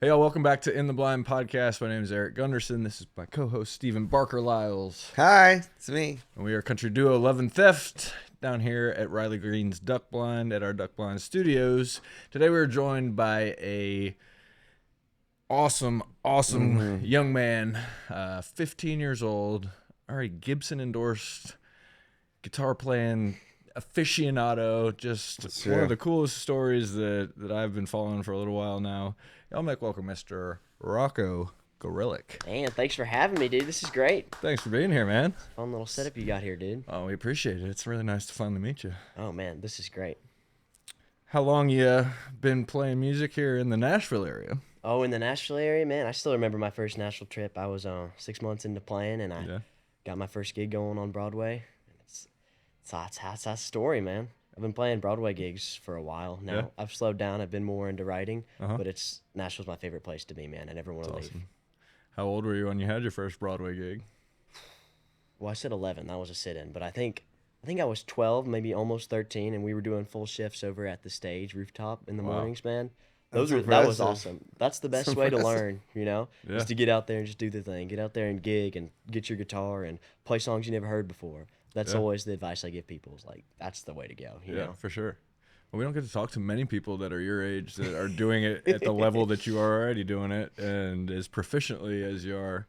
Hey, y'all, welcome back to In the Blind podcast. My name is Eric Gunderson. This is my co-host, Stephen Barker Lyles. Hi, it's me. And we are country duo Love and Theft down here at Riley Green's Duck Blind at our Duck Blind studios. Today we're joined by a awesome young man, 15 years old, already Gibson endorsed, guitar playing aficionado, just one of the coolest stories that I've been following for a little while now. Y'all make welcome Mr. Rocco Gorelik. Man, thanks for having me, dude. This is great. Thanks for being here, man. Fun little setup you got here, dude. Oh, we appreciate it. It's really nice to finally meet you. Oh, man, this is great. How long you been playing music here in the Nashville area? Oh, in the Nashville area, man, I still remember my first Nashville trip. I was 6 months into playing, and I got my first gig going on Broadway. That's a story, man. I've been playing Broadway gigs for a while now. Yeah. I've slowed down. I've been more into writing, but Nashville's my favorite place to be, man. I never want to leave. Awesome. How old were you when you had your first Broadway gig? Well, I said 11. That was a sit-in, but I think I was 12, maybe almost 13, and we were doing full shifts over at the stage rooftop in the mornings, man. That was awesome. That's the best way to learn, you know, is to get out there and just do the thing. Get out there and gig and get your guitar and play songs you never heard before. That's always the advice I give people. Is like, that's the way to go. You know? For sure. Well, we don't get to talk to many people that are your age that are doing it at the level that you are already doing it and as proficiently as you are.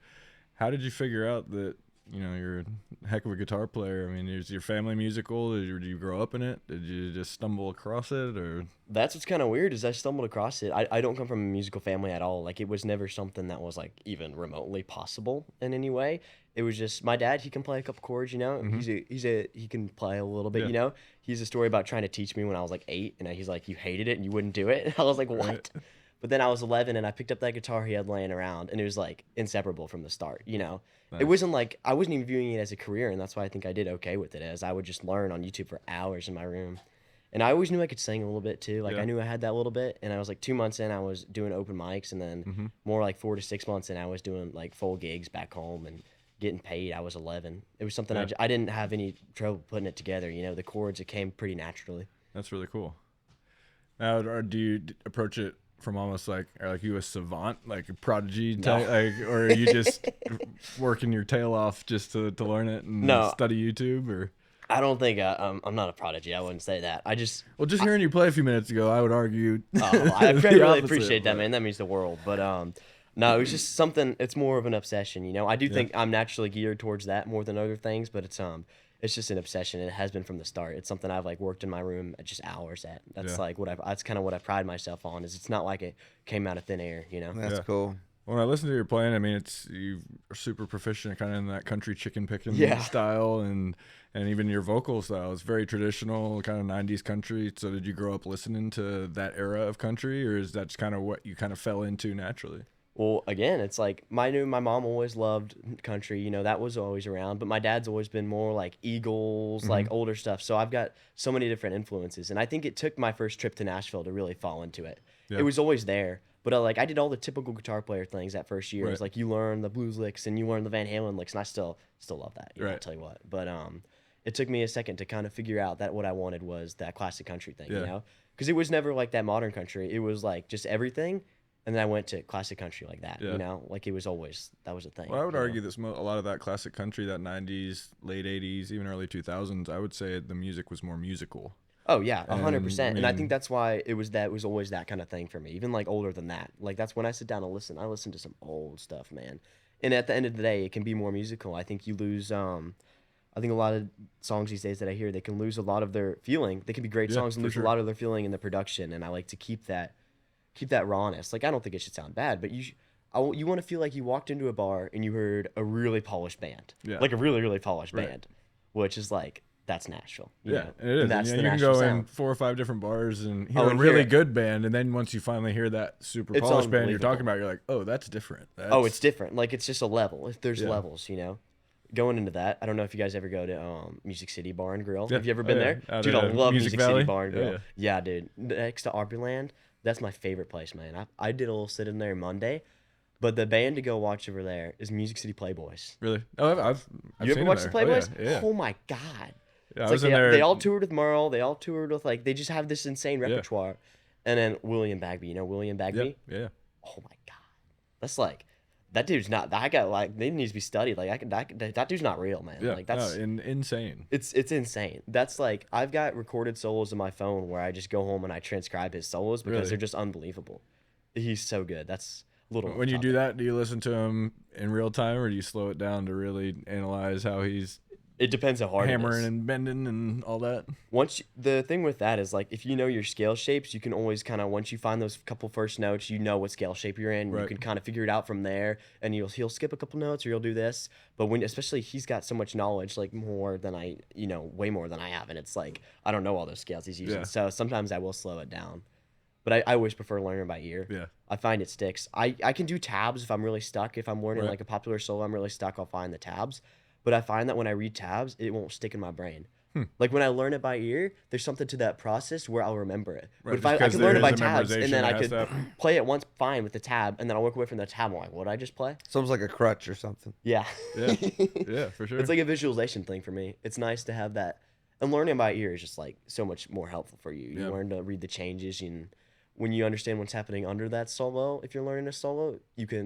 How did you figure out that, you know, you're a heck of a guitar player? I mean, is your family musical? Did you grow up in it? Did you just stumble across it? Or that's what's kind of weird is I stumbled across it. I don't come from a musical family at all. Like, it was never something that was like even remotely possible in any way. It was just my dad. He can play a couple chords, you know. He can play a little bit, you know. He's a story about trying to teach me when I was like 8, and he's like, you hated it and you wouldn't do it. I was like, what? Right. But then I was 11 and I picked up that guitar he had laying around, and it was like inseparable from the start, you know. Nice. It wasn't like I wasn't even viewing it as a career, and that's why I think I did okay with it, as I would just learn on YouTube for hours in my room. And I always knew I could sing a little bit too. Like I knew I had that little bit, and I was like 2 months in, I was doing open mics, and then more like 4 to 6 months in, I was doing like full gigs back home and getting paid. I was 11. It was something I didn't have any trouble putting it together. You know, the chords, it came pretty naturally. That's really cool. Now, do you approach it from almost like, are you a savant, like a Prodigy type, or are you just working your tail off just to learn it and study YouTube? Or I don't think I'm not a Prodigy. I wouldn't say that. Just hearing you play a few minutes ago, I would argue. I really appreciate that, man. That means the world. But no, it's just something. It's more of an obsession, you know. I do think I'm naturally geared towards that more than other things, but it's just an obsession, and it has been from the start. It's something I've like worked in my room at just hours at. That's like that's kind of what I pride myself on. Is it's not like it came out of thin air, you know. That's cool. When I listen to your playing, I mean, you are super proficient, kind of in that country chicken picking style, and even your vocal style is very traditional, kind of 90s country. So did you grow up listening to that era of country, or is that just kind of what you kind of fell into naturally? Well, again, it's like my mom always loved country, you know, that was always around, but my dad's always been more like Eagles, like older stuff. So I've got so many different influences, and I think it took my first trip to Nashville to really fall into it. Yeah. It was always there, but I did all the typical guitar player things that first year. It was like you learn the blues licks and you learn the Van Halen licks, and I still love that. You know, I'll tell you what. But it took me a second to kind of figure out that what I wanted was that classic country thing, you know, because it was never like that modern country. It was like just everything. And then I went to classic country like that, you know, like it was always, that was a thing. Well, I would argue that a lot of that classic country, that 90s, late 80s, even early 2000s, I would say the music was more musical. Oh, yeah, 100%. And I think that's why it was always that kind of thing for me, even like older than that. Like that's when I sit down and listen, I listen to some old stuff, man. And at the end of the day, it can be more musical. I think you lose, I think a lot of songs these days that I hear, they can lose a lot of their feeling. They can be great songs and lose a lot of their feeling in the production. And I like to keep that rawness. Like, I don't think it should sound bad, but you want to feel like you walked into a bar and you heard a really polished band, like a really, really polished band, which is like, that's Nashville. You know? It is. And that's you the can Nashville go sound. in 4 or 5 different bars and hear a really good band, and then once you finally hear that super polished band you're talking about, you're like, oh, that's different. It's different. Like, it's just a level. If there's levels, you know. Going into that, I don't know if you guys ever go to Music City Bar and Grill. Have you ever been there? Dude, I love Music City Bar and Grill. Yeah, dude. Next to Opryland. That's my favorite place, man. I did a little sit in there Monday, but the band to go watch over there is Music City Playboys. Really? Oh, I've you ever watched the Playboys? Oh, yeah. Oh my God. Yeah, it's like they all toured with Merle. They all toured with, like, they just have this insane repertoire. And then William Bagby. You know William Bagby? Yeah. oh my god, that's like that dude's not that guy. Like they needs to be studied. Like that dude's not real, man. Yeah, Like that's insane. it's insane. That's like I've got recorded solos on my phone where I just go home and I transcribe his solos because Really? they're just unbelievable. He's so good. That's a little. When you do that, do you listen to him in real time, or do you slow it down to really analyze how he's It depends how hard hammering it is. and bending and all that? The thing with that is like if you know your scale shapes, you can always kind of once you find those couple first notes, you know what scale shape you're in. Right. You can kind of figure it out from there, and he'll skip a couple notes or he'll do this. But when especially he's got so much knowledge, like more than I, way more than I have, and it's like I don't know all those scales he's using. Yeah. So sometimes I will slow it down. But I always prefer learning by ear. Yeah. I find it sticks. I can do tabs if I'm really stuck. If I'm learning Right. like a popular solo, I'm really stuck. I'll find the tabs. But I find that when I read tabs, it won't stick in my brain. Like when I learn it by ear, there's something to that process where I'll remember it. Right, but if just I 'cause can learn it there by is a tabs, and then memorization I that could has to play it once fine with the tab, and then I'll work away from the tab. I'm like, what did I just play? It's almost like a crutch or something. Yeah. Yeah. Yeah, for sure. It's like a visualization thing for me. It's nice to have that. And learning by ear is just like so much more helpful for you. You Yeah. learn to read the changes, and when you understand what's happening under that solo, if you're learning a solo,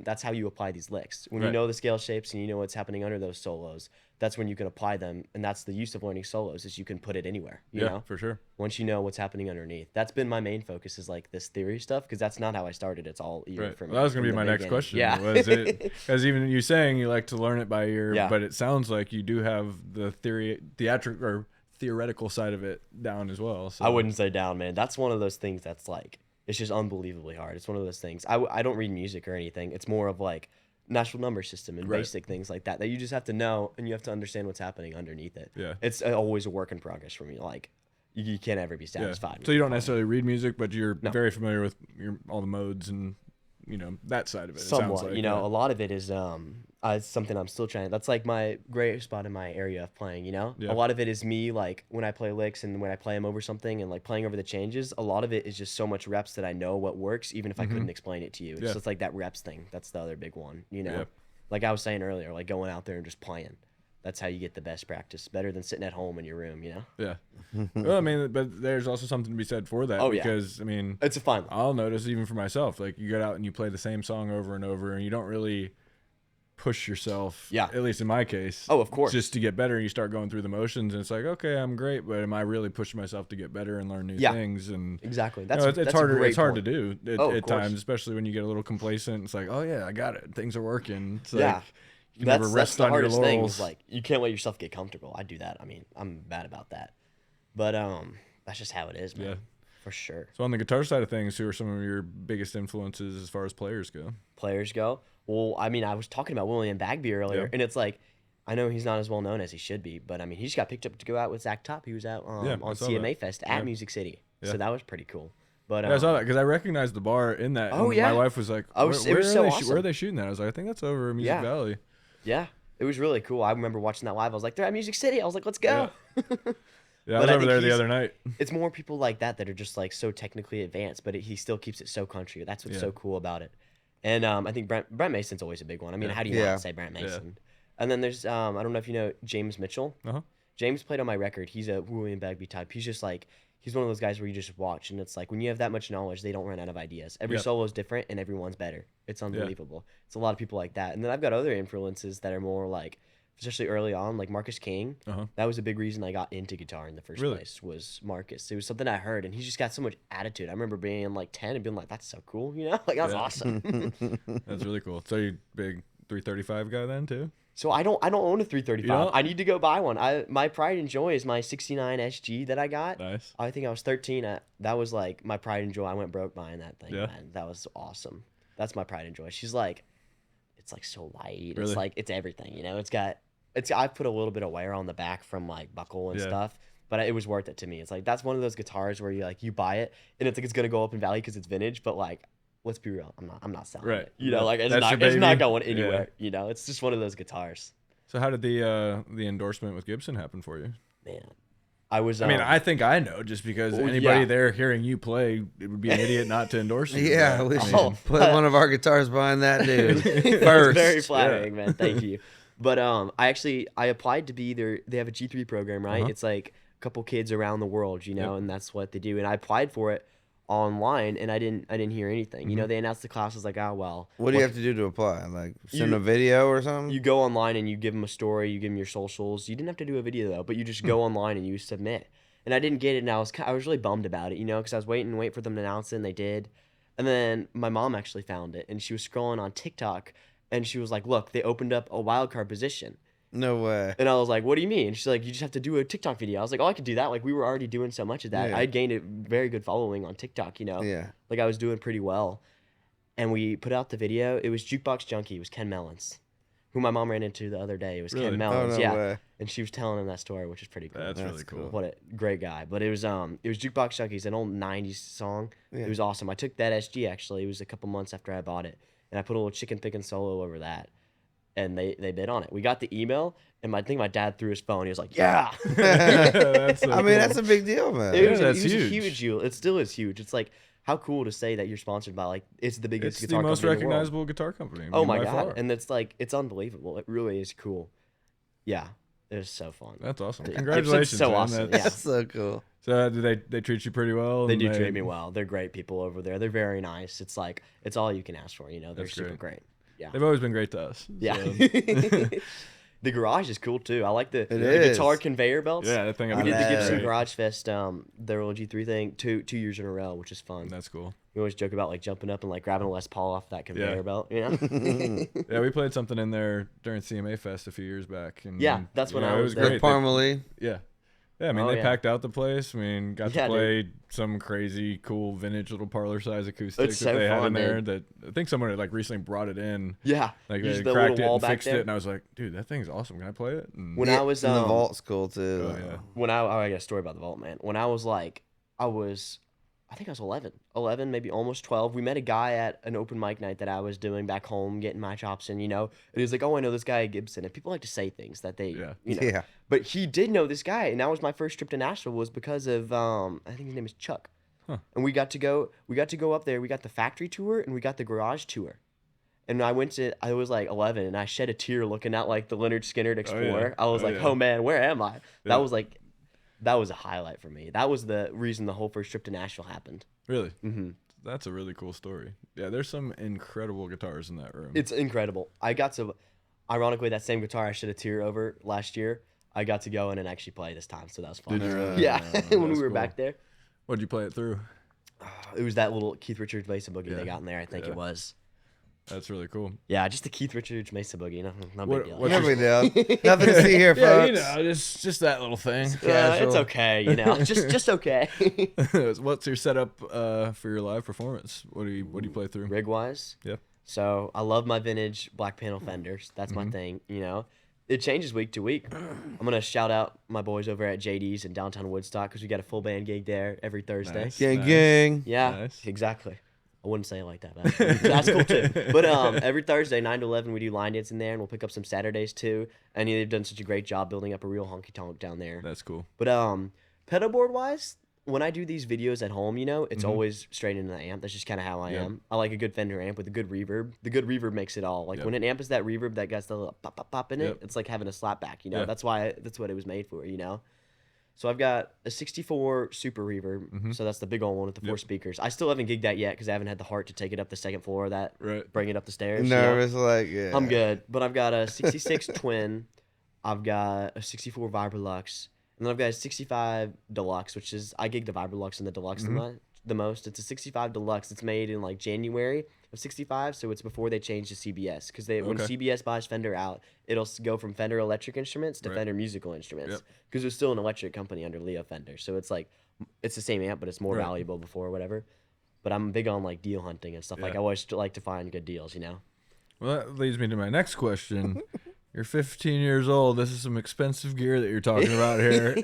that's how you apply these licks. When you Right. know the scale shapes and you know what's happening under those solos, that's when you can apply them. And that's the use of learning solos is you can put it anywhere, you yeah, know? for sure. Once you know what's happening underneath. That's been my main focus is like this theory stuff because that's not how I started. It's all ear Right. for me. Well, that was going to from be the my next beginning. question. Yeah. Was it because even you saying you like to learn it by ear, Yeah. but it sounds like you do have the theoretical side of it down as well. So. I wouldn't say down, man. That's one of those things that's like, it's just unbelievably hard. It's one of those things. I don't read music or anything. It's more of like natural number system and Right. basic things like that you just have to know and you have to understand what's happening underneath it. Yeah. It's always a work in progress for me. Like, you can't ever be Yeah. satisfied. So you don't necessarily read music, but you're No. very familiar with all the modes and that side of it. It Somewhat, sounds like, a lot of it is something I'm still trying. That's like my great spot in my area of playing. Yeah. A lot of it is me like when I play licks and when I play them over something and like playing over the changes. A lot of it is just so much reps that I know what works, even if I couldn't explain it to you. It's Yeah. just like that reps thing. That's the other big one. Yeah. Like I was saying earlier, like going out there and just playing. That's how you get the best practice, better than sitting at home in your room. Yeah. Well, I mean, but there's also something to be said for that. Oh, yeah. Because I mean, It's a fun. I'll notice even for myself, like you get out and you play the same song over and over, and you don't really push yourself. Yeah. At least in my case. Oh, of course. Just to get better, and you start going through the motions, and it's like, okay, I'm great, but am I really pushing myself to get better and learn new Yeah. things? And Exactly. you That's know, it's that's a harder. great It's hard point. to do Oh, of at course. times, especially when you get a little complacent. It's like, oh yeah, I got it. Things are working. It's Yeah. like you can never rest the on your hardest thing laurels. is like you can't let yourself get comfortable. I do that. I mean, I'm bad about that. But that's just how it is, man. Yeah. For sure. So on the guitar side of things, who are some of your biggest influences as far as players go? Players go. Well, I mean, I was talking about William Bagby earlier, Yeah. and it's like I know he's not as well known as he should be, but I mean, he just got picked up to go out with Zach Top. He was out Yeah, I on saw CMA that. Fest at Yeah. Music City, Yeah. so that was pretty cool. But Yeah, I saw that because I recognized the bar in that. Oh, and yeah. My wife was like, Oh, where, it where was are so they awesome. where are they shooting that? I was like, I think that's over in Music Yeah. Valley. yeah, it was really cool. I remember watching that live. I was like, they're at Music City. I was like, let's go. Yeah, I But was I over think there the he's- other night. It's more people like that that are just like so technically advanced, but he still keeps it so country. That's what's Yeah. so cool about it. And I think Brent Mason's always a big one. I mean, Yeah. how do you Yeah. not say Brent Mason? And then there's I don't know if you know James Mitchell. Uh-huh. James played on my record. He's a William Bagby type. He's just like he's one of those guys where you just watch and it's like when you have that much knowledge, they don't run out of ideas. Every Yeah. solo is different and everyone's better. It's unbelievable. It's a lot of people like that. And then I've got other influences that are more like especially early on, like Marcus King. Uh-huh. That was a big reason I got into guitar in the first Really? place was Marcus. It was something I heard, and he just got so much attitude. I remember being like 10 and being like, that's so cool, Like, that's Yeah. awesome. That's really cool. So you big 335 guy then too? So I don't own a 335. You don't? I need to go buy one. My pride and joy is my 69 SG that I got. Nice. I think I was 13. That was like my pride and joy. I went broke buying that thing, Yeah. man. That was awesome. That's my pride and joy. She's like, it's like so light. Really? It's like, it's everything, I put a little bit of wear on the back from like buckle and Yeah. stuff, but it was worth it to me. It's like, that's one of those guitars where you buy it and it's like, it's going to go up in value because it's vintage, but like, let's be real. I'm not selling Right. it. Like it's That's not, your it's not baby. going Yeah. anywhere. It's just one of those guitars, So how did the endorsement with Gibson happen for you? man. I was, I mean, I think I know just because Oh, anybody yeah. there hearing you play, it would be an idiot not to endorse you. Yeah, Right? we I should mean, put one of our guitars behind that dude It's first. very flattering, man. Thank you. But I applied to be they have a G3 program, right? Uh-huh. It's like a couple kids around the world, and that's what they do. And I applied for it online, and I didn't hear anything. You know, they announced the class. I was like, oh well. What do you have to do to apply? Like send a video or something? You go online and you give them a story. You give them your socials. You didn't have to do a video though, but you just go online and you submit. And I didn't get it, and I was really bummed about it, you know, because I was waiting for them to announce it, and they did. And then my mom actually found it, and she was scrolling on TikTok, and she was like, "Look, they opened up a wild card position." No way. And I was like, "What do you mean?" And she's like, "You just have to do a TikTok video." I was like, "Oh, I could do that." Like we were already doing so much of that. Yeah. I had gained a very good following on TikTok, you know. Yeah. Like I was doing pretty well. And we put out the video. It was Jukebox Junkie. It was Ken Mellons, who my mom ran into the other day. It was Really? Ken Oh, Mellons, no yeah. way. And she was telling him that story, which is pretty cool. That's That's really cool. cool. What a great guy. But it was Jukebox Junkies, an old 90s song. Yeah. It was awesome. I took that SG actually. It was a couple months after I bought it. And I put a little chicken pickin' solo over that. And they bid on it. We got the email, and I think my dad threw his phone. He was like, "Yeah." That's so I mean, that's a big deal, man. It was, that's it was a huge. huge deal. It still is huge. It's like, how cool to say that you're sponsored by, like, it's the biggest It's the guitar most company in the world. recognizable guitar company. I Oh mean, my by God. far. And it's like, it's unbelievable. It really is cool. Yeah. It was so fun. That's awesome. Yeah, Congratulations. Gibson's so man. awesome, That's- That's so cool. So do they treat you pretty well? They and do treat me well. They're great people over there. They're very nice. It's like, it's all you can ask for, you know? They're That's super great. great. Yeah. They've always been great to us. Yeah. So- The garage is cool too. I like the is. guitar conveyor belts. yeah, that thing. We did the know. Gibson great. Garage Fest, their little G3 thing, two years in a row, which is fun. That's cool. We always joke about like jumping up and like grabbing a Les Paul off that conveyor belt, you know? Yeah, we played something in there during CMA Fest a few years back. And Yeah, that's when I it was was there. great. Parmalee. Yeah. Yeah, I mean, Oh, they yeah. packed out the place. I mean, got Yeah, to play some crazy, cool, vintage little parlor size acoustic It's that so they had fun, in there. dude. That I think someone had like recently brought it in. Yeah. Like Use they the cracked little it wall and back fixed there. it, and I was like, dude, that thing's awesome. Can I play it? And When I was And the vault's cool too. Oh, yeah. when I got a story about the vault, man. When I was like, I think I was 11, maybe almost 12. We met a guy at an open mic night that I was doing back home, getting my chops in, you know. And he was like, "Oh, I know this guy at Gibson." And people like to say things that they, Yeah. you know. Yeah. But he did know this guy, and that was my first trip to Nashville. Was because of I think his name is Chuck. Huh. And we got to go up there. We got the factory tour and we got the garage tour. And I was like 11, and I shed a tear looking at like the Leonard Skinner Explorer. I was Oh, like, yeah. "Oh man, where am I?" Yeah. That was a highlight for me. That was the reason the whole first trip to Nashville happened. Really? Mm-hmm. That's a really cool story. Yeah, there's some incredible guitars in that room. It's incredible. Ironically, that same guitar I shed a tear over last year, I got to go in and actually play this time, so that was fun. Did you really? Yeah, That's when we were cool. back there. What'd you play it through? It was that little Keith Richards Mesa Boogie Yeah. they got in there, I think Yeah. it was. That's really cool. Yeah, just the Keith Richards Mesa Boogie. No What- big deal. what's No big deal. Nothing to see here, Yeah, folks. you know, just that little thing. Yeah, it's Casual. okay, you know, just okay. What's your setup for your live performance? What do you play through? Rig wise, Yeah. so I love my vintage black panel Fenders. That's my thing, you know. It changes week to week. I'm gonna shout out my boys over at JD's in downtown Woodstock because we got a full band gig there every Thursday. Nice. Gang, Nice. gang. Yeah, Nice. exactly. I wouldn't say it like that, but that's cool too. But every Thursday, 9 to 11, we do line dance in there, and we'll pick up some Saturdays too. And they've done such a great job building up a real honky tonk down there. That's cool. But pedal board wise, when I do these videos at home, you know, it's always straight into the amp. That's just kind of how I Yep. am. I like a good Fender amp with a good reverb. The good reverb makes it all. Like Yep. when an amp is that reverb that got the little pop pop pop in it, Yep. it's like having a slapback. You know, Yeah. that's what it was made for. You know. So I've got a 64 Super Reverb, so that's the big old one with the 4 Yep. speakers. I still haven't gigged that yet because I haven't had the heart to take it up the second floor of that, Right. bring it up the stairs. you know? Nervous, like, yeah. I'm good, but I've got a 66 Twin, I've got a 64 Vibrolux, and then I've got a 65 Deluxe, which is I gig the Vibrolux and the Deluxe the most. It's a 65 Deluxe. It's made in like January of 65, so it's before they changed to CBS because when Okay. CBS buys Fender out, it'll go from Fender Electric Instruments to Right. Fender Musical Instruments Yep. because it's still an electric company under Leo Fender. So it's like it's the same amp, but it's more Right. valuable before or whatever. But I'm big on like deal hunting and stuff. Like Yeah. I always like to find good deals, you know. Well, that leads me to my next question. You're 15 years old. This is some expensive gear that you're talking about here.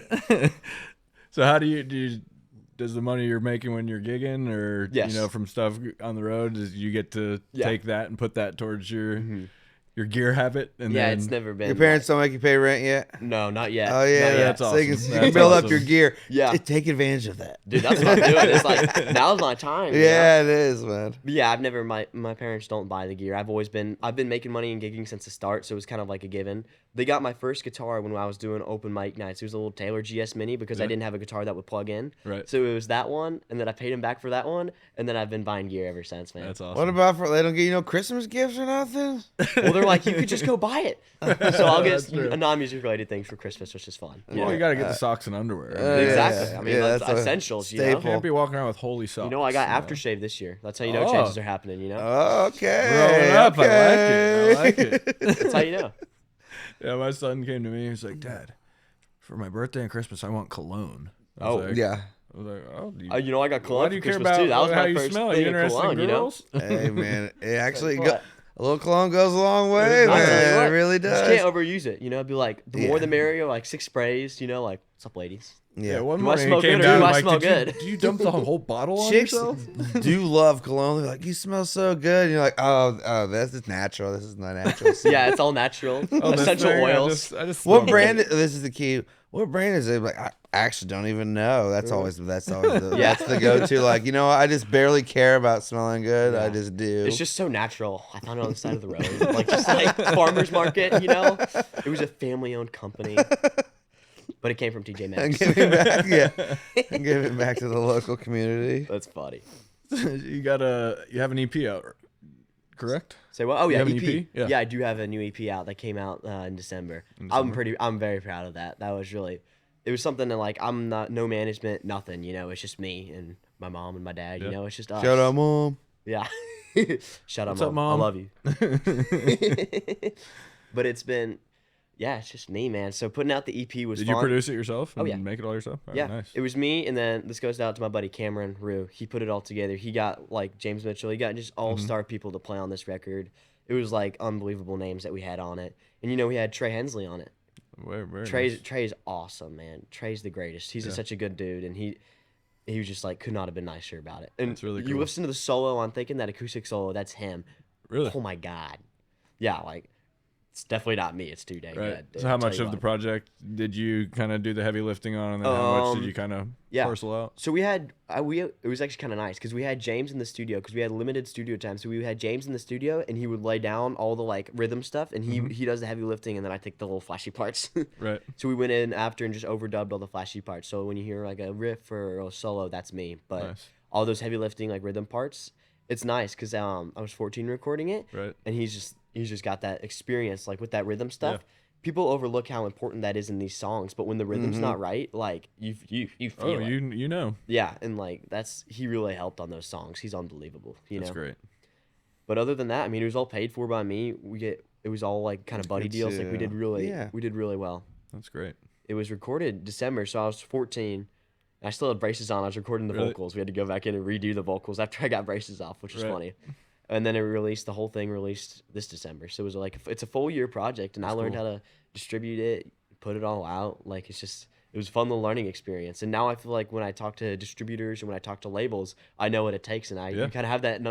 So how does the money you're making when you're gigging or Yes. from stuff on the road, does you get to Yeah. take that and put that towards your your gear habit, and Yeah, then it's never been. Your parents don't make you pay rent yet? No, not yet. Oh yeah, Not yet. That's so you can, awesome. you can That's build awesome. up your gear. Yeah. Take advantage of that. Dude, that's what I'm doing. It's like now's my time. you know? Yeah, it is, man. But yeah, I've never my parents don't buy the gear. I've been making money and gigging since the start, so it was kind of like a given. They got my first guitar when I was doing open mic nights. It was a little Taylor GS Mini because I Yeah. didn't have a guitar that would plug in. Right. So it was that one, and then I paid them back for that one, and then I've been buying gear ever since, man. That's awesome. What about for they don't get you no Christmas gifts or nothing? Well, they're like, you could just go buy it. So I'll That's get true. a non-music related things for Christmas, which is fun. You Well, know? you gotta get the socks and underwear. Exactly. yeah. I mean, Yeah, that's that's a essentials. You staple. know? Can't be walking around with holy socks. You know, I got aftershave this year. That's how you know Oh. changes are happening. You know, Okay. Growing up, okay. I like it. that's how you know. Yeah, my son came to me. He was like, "Dad, for my birthday and Christmas, I want cologne." I was Oh. like, Yeah. I was like, "Oh, do you, You know, I got why cologne do for you care Christmas about too. That was how my you first smell? Are you thing of interested cologne. in You know, girls?" Hey man, it actually What? a little cologne goes a long way, It I'll tell you man. what, It really you just does. can't overuse it. You know, be like the more Yeah. the merrier. Like 6 sprays. You know, like what's up, ladies? Yeah, Yeah. one Do I morning smell he came good or down. do I'm I like, smell "Did good?" You dump the whole bottle on Chicks yourself?" do love cologne. They're like, you smell so good. And you're like, oh, this is natural. This is not natural. Yeah, it's all natural. Oh, this Essential thing, oils. I just What smell brand? it. This is the key. What brand is it? Like, I actually don't even know. That's always the Yeah. that's the go-to. Like, you know, I just barely care about smelling good. I Yeah. just do. It's just so natural. I found it on the side of the road, like just like farmers market. You know, it was a family-owned company, but it came from TJ and Maxx. give it back. Yeah, and give it back to the local community. That's funny. You have an EP out, correct? Say what? Oh You yeah, have an EP. EP? Yeah. Yeah, I do have a new EP out that came out in December. I'm very proud of that. That was really, it was something that like I'm not no management, nothing. You know, it's just me and my mom and my dad. Yeah. You know, it's just us. Shout out, mom. Yeah. Shout out, What's up, Mom? I love you. But it's been, yeah, it's just me, man. So putting out the EP was Did fun. you produce it yourself? Oh, And yeah. make it all yourself. Oh, Yeah, nice. it was me, and then this goes out to my buddy Cameron Rue. He put it all together. He got like James Mitchell. He got just all-star people to play on this record. It was like unbelievable names that we had on it, and you know we had Trey Hensley on it. Very Trey's awesome, man. Trey's the greatest. He's Yeah. such a good dude, and he was just like could not have been nicer about it. And That's really you cool. listen to the solo, I'm thinking that acoustic solo, that's him. Really? Oh my god, yeah, like it's definitely not me. It's too dang Right. good. dude. So how I'll tell much you of the what. project did you kind of do the heavy lifting on, and then how much did you kind of yeah. parcel out? So we had it was actually kind of nice because we had James in the studio because we had limited studio time. So we had James in the studio and he would lay down all the like rhythm stuff and he does the heavy lifting and then I take the little flashy parts. Right. So we went in after and just overdubbed all the flashy parts. So when you hear like a riff or a solo, that's me. But Nice. all those heavy lifting like rhythm parts, it's nice because I was 14 recording it, Right. and he's just got that experience like with that rhythm stuff. Yeah. People overlook how important that is in these songs, but when the rhythm's not right, like you feel Oh, it. you know. Yeah, and like he really helped on those songs. He's unbelievable, you That's know. great. But other than that, I mean, it was all paid for by me. It was all like kind of buddy Good deals. Like we too. did really Yeah. well. That's great. It was recorded December, so I was 14. And I still had braces on. I was recording the Really? vocals. We had to go back in and redo the vocals after I got braces off, which was Right. funny. And then the whole thing released this December. So it was like it's a full year project, and I learned cool. how to distribute it, put it all out. Like it was fun, the learning experience. And now I feel like when I talk to distributors and when I talk to labels, I know what it takes, and Yeah. you kind of have that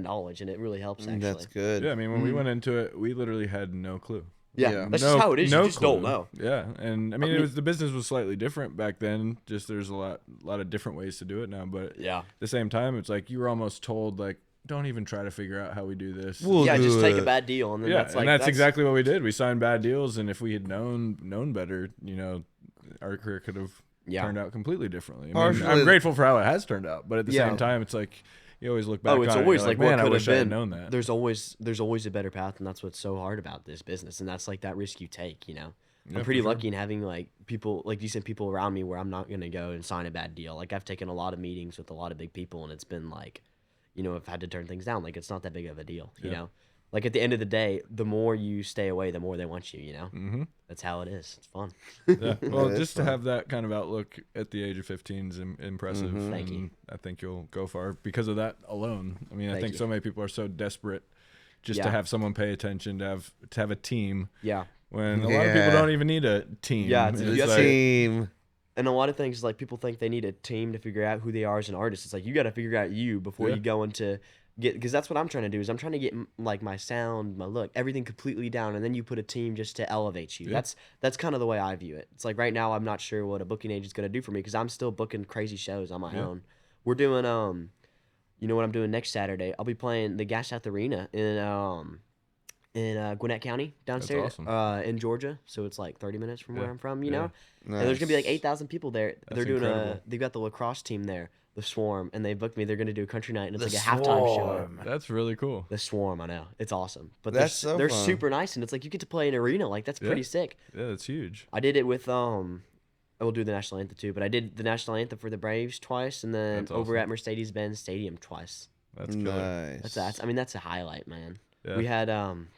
knowledge, and it really helps actually. That's good. Yeah, I mean, when we went into it, we literally had no clue. Yeah, Yeah. that's just how it is. You just don't clue. know. Yeah, and I mean, the business was slightly different back then. Just there's a lot of different ways to do it now. But Yeah. at the same time, it's like you were almost told like, don't even try to figure out how we do this. We'll Yeah, do just take a it. bad deal, and then yeah, that's like and that's exactly what we did. We signed bad deals, and if we had known better, you know, our career could have Yeah. turned out completely differently. I mean, Partially- I'm grateful for how it has turned out, but at the Yeah. same time, it's like you always look back. Oh, it's on it, always you're like man, what I could wish have I had been. known that. There's always a better path, and that's what's so hard about this business, and that's like that risk you take. You know, Yeah, I'm pretty for sure. lucky in having like people, like decent people around me, where I'm not gonna go and sign a bad deal. Like I've taken a lot of meetings with a lot of big people, and it's been like, you know, I've had to turn things down. Like it's not that big of a deal. You Yeah. know, like at the end of the day, the more you stay away, the more they want you. You know, Mm-hmm. that's how it is. It's fun. Yeah. Well, That is just to fun. have that kind of outlook at the age of 15 is impressive. Thank you. and I think you'll go far because of that alone. I mean, I Thank think you. so many people are so desperate just to Yeah. have someone pay attention, to have a team, Yeah. when a lot of people Yeah. don't even need a team. Yeah, it's- It's you have like- to- Team. And a lot of things, like people think they need a team to figure out who they are as an artist. It's like you got to figure out you before Yeah. you go into because that's what I'm trying to do is I'm trying to get like my sound, my look, everything completely down, and then you put a team just to elevate you. Yeah. That's kind of the way I view it. It's like right now I'm not sure what a booking agent's gonna do for me because I'm still booking crazy shows on my own. We're doing you know what I'm doing next Saturday? I'll be playing the Gas South Arena in Gwinnett County downstairs awesome. in Georgia. So it's like 30 minutes from where I'm from, you Yeah. know? And there's going to be like Nice. 8,000 people there. That's They're doing incredible. they've got the lacrosse team there, the Swarm, and they booked me. They're going to do a country night, and it's The like a halftime show. Swarm. That's really cool. The Swarm, I know. It's awesome. But That's so they're fun. super nice, and it's like you get to play in an arena. Like, that's pretty sick. Yeah, that's huge. I did it with, we'll do the national anthem too, but I did the national anthem for the Braves twice, and then That's over awesome. at Mercedes-Benz Stadium twice. That's killer. Nice. I mean, that's a highlight, man. Yeah. We had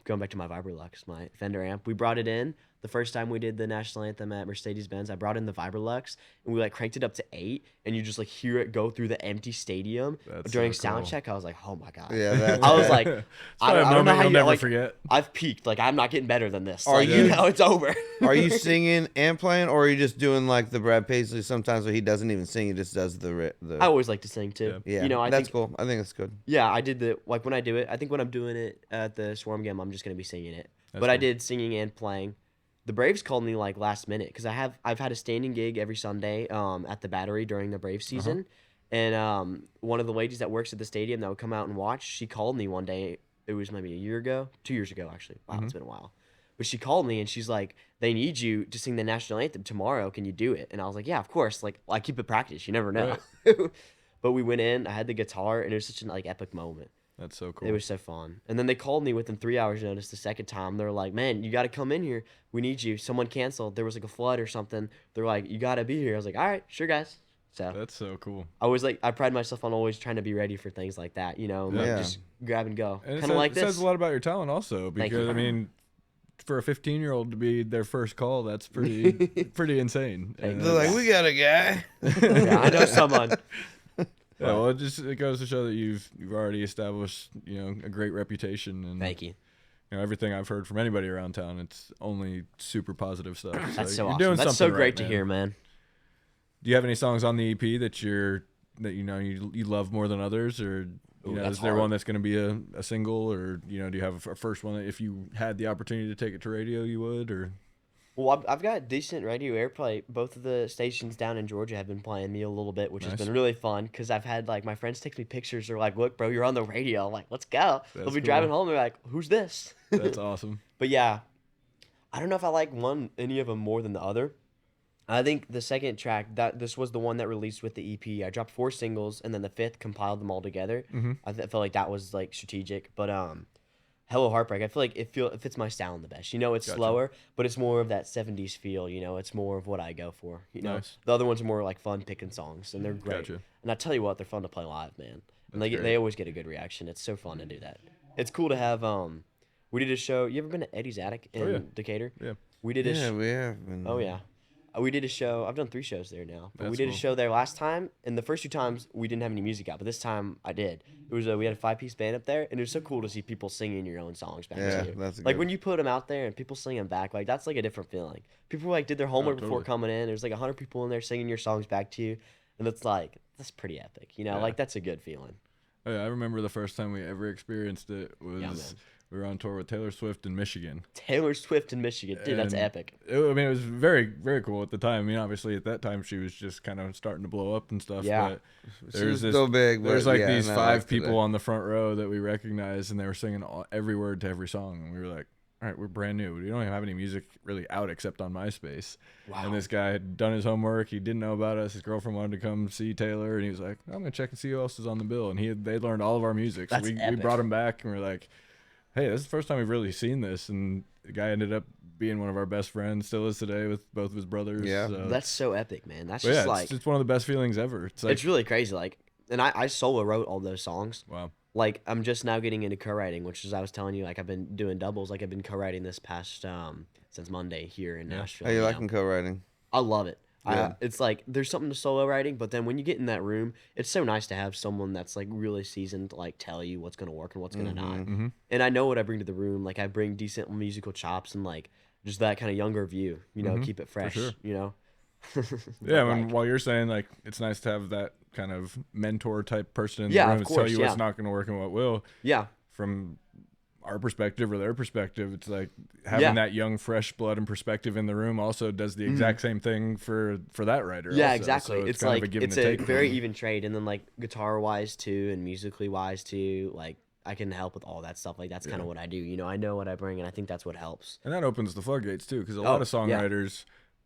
going back to my Vibrolux, my Fender amp. We brought it in the first time we did the national anthem at Mercedes-Benz. I brought in the Vibrolux and we like cranked it up to 8, and you just like hear it go through the empty stadium That's during so cool. sound check. I was like, oh my god. Yeah, that- I was like, It's I probably a don't know moment how you'll you never like. forget. I've peaked. Like I'm not getting better than this. Are Like, you- know, it's over. Are you singing and playing, or are you just doing like the Brad Paisley sometimes where he doesn't even sing, he just does the I always like to sing too. yeah, You know, I that's think cool. I think that's good. yeah, I did the like when I do it. I think when I'm doing it at the Swarm game, I'm just gonna be singing it. That's But I cool. did singing and playing. The Braves called me like last minute because I've had a standing gig every Sunday at the Battery during the Braves season, and one of the ladies that works at the stadium that would come out and watch, she called me one day. It was maybe 2 years ago actually. Wow, it's been a while. But she called me and she's like, "They need you to sing the national anthem tomorrow. Can you do it?" And I was like, "Yeah, of course." Like I keep it practice. You never know. But we went in. I had the guitar, and it was such an like epic moment. That's so cool. It was so fun. And then they called me within 3 hours notice the second time. They're like, "Man, you got to come in here. We need you. Someone canceled. There was like a flood or something." They're like, "You got to be here." I was like, "All right, sure, guys." So That's so cool. I was like, I pride myself on always trying to be ready for things like that, you know, and like Yeah. just grab and go. And Kind of like it this. says a lot about your talent also, Thank you. because I mean, for a 15-year-old to be their first call, that's pretty pretty insane. Thank And They're like, we got a guy. Yeah, I know someone. yeah, well, it goes to show that you've already established, you know, a great reputation, and Thank you. you know, everything I've heard from anybody around town, it's only super positive stuff. That's so you're awesome. doing That's so something great right, to man. hear, man. Do you have any songs on the EP that you know you love more than others, or you Ooh, know, that's is there hard. one that's going to be a single, or you know, do you have a first one that if you had the opportunity to take it to radio, you would, or? Well, I've got decent radio airplay. Both of the stations down in Georgia have been playing me a little bit, which has Nice. been really fun because I've had like my friends take me pictures. They're like, "Look, bro, you're on the radio." I'm like, "Let's go." They'll That's be cool. driving home. They're like, "Who's this?" That's awesome. But yeah, I don't know if I like any of them more than the other. I think the second track this was the one that released with the EP. I dropped 4 singles and then the 5th compiled them all together. Mm-hmm. I felt like that was like strategic. But Hello Heartbreak, I feel like it fits my style the best. You know, it's Gotcha. slower, but it's more of that 70s feel. You know, it's more of what I go for. You know, Nice. the other ones are more like fun picking songs, and they're great. Gotcha. And I tell you what, they're fun to play live, man. And That's great. they always get a good reaction. It's so fun to do that. It's cool to have. We did a show. You ever been to Eddie's Attic in yeah. Decatur? Yeah. We did a Yeah, we have. Been, Oh yeah, we did a show. I've done 3 shows there now. But we That's did cool. a show there last time, and the first 2 times we didn't have any music out, but this time I did. It was we had a 5-piece band up there, and it was so cool to see people singing your own songs back Yeah, to you. that's Like good. when you put them out there and people sing them back, like that's like a different feeling. People like did their homework before totally. coming in. There's like 100 people in there singing your songs back to you, and it's like that's pretty epic. You know, Yeah. like that's a good feeling. Oh, yeah, I remember the first time we ever experienced it was man. we were on tour with Taylor Swift in Michigan. Taylor Swift in Michigan, dude, that's And epic. I mean, it was very, very cool at the time. I mean, obviously at that time she was just kind of starting to blow up and stuff. Yeah. But She there's was this, still big. there's but like yeah, these not 5 like people today. on the front row that we recognized, and they were singing every word to every song. And we were like, all right, we're brand new. We don't even have any music really out except on MySpace. Wow. And this guy had done his homework. He didn't know about us. His girlfriend wanted to come see Taylor, and he was like, I'm going to check and see who else is on the bill. And they learned all of our music. So That's we epic. brought him back, and we are like, hey, this is the first time we've really seen this. And the guy ended up being one of our best friends, still is today, with both of his brothers. Yeah. So. That's so epic, man. That's But yeah, just like it's one of the best feelings ever. It's like, it's really crazy. Like, and I solo wrote all those songs. wow. Like I'm just now getting into co-writing, which is I was telling you, like I've been doing doubles. Like I've been co-writing this past since Monday here in Nashville. How you know. liking co-writing? I love it. Yeah. It's like there's something to solo writing, but then when you get in that room, it's so nice to have someone that's like really seasoned to like tell you what's gonna work and what's gonna not. Mm-hmm. And I know what I bring to the room. Like I bring decent musical chops and like just that kind of younger view. You know, keep it fresh. sure. You know, Yeah, But, while you're saying like it's nice to have that kind of mentor type person in the Yeah, room of to tell course, you yeah. what's not going to work and what will. yeah, From our perspective or their perspective, it's like having that young, fresh blood and perspective in the room also does the exact same thing for that writer. yeah, also. exactly. So It's kind like of a give and it's a a take. very even trade, and then like guitar wise too, and musically wise too. Like I can help with all that stuff. Like that's kind of what I do. You know, I know what I bring, and I think that's what helps. And that opens the floodgates too, because a lot of yeah. songwriters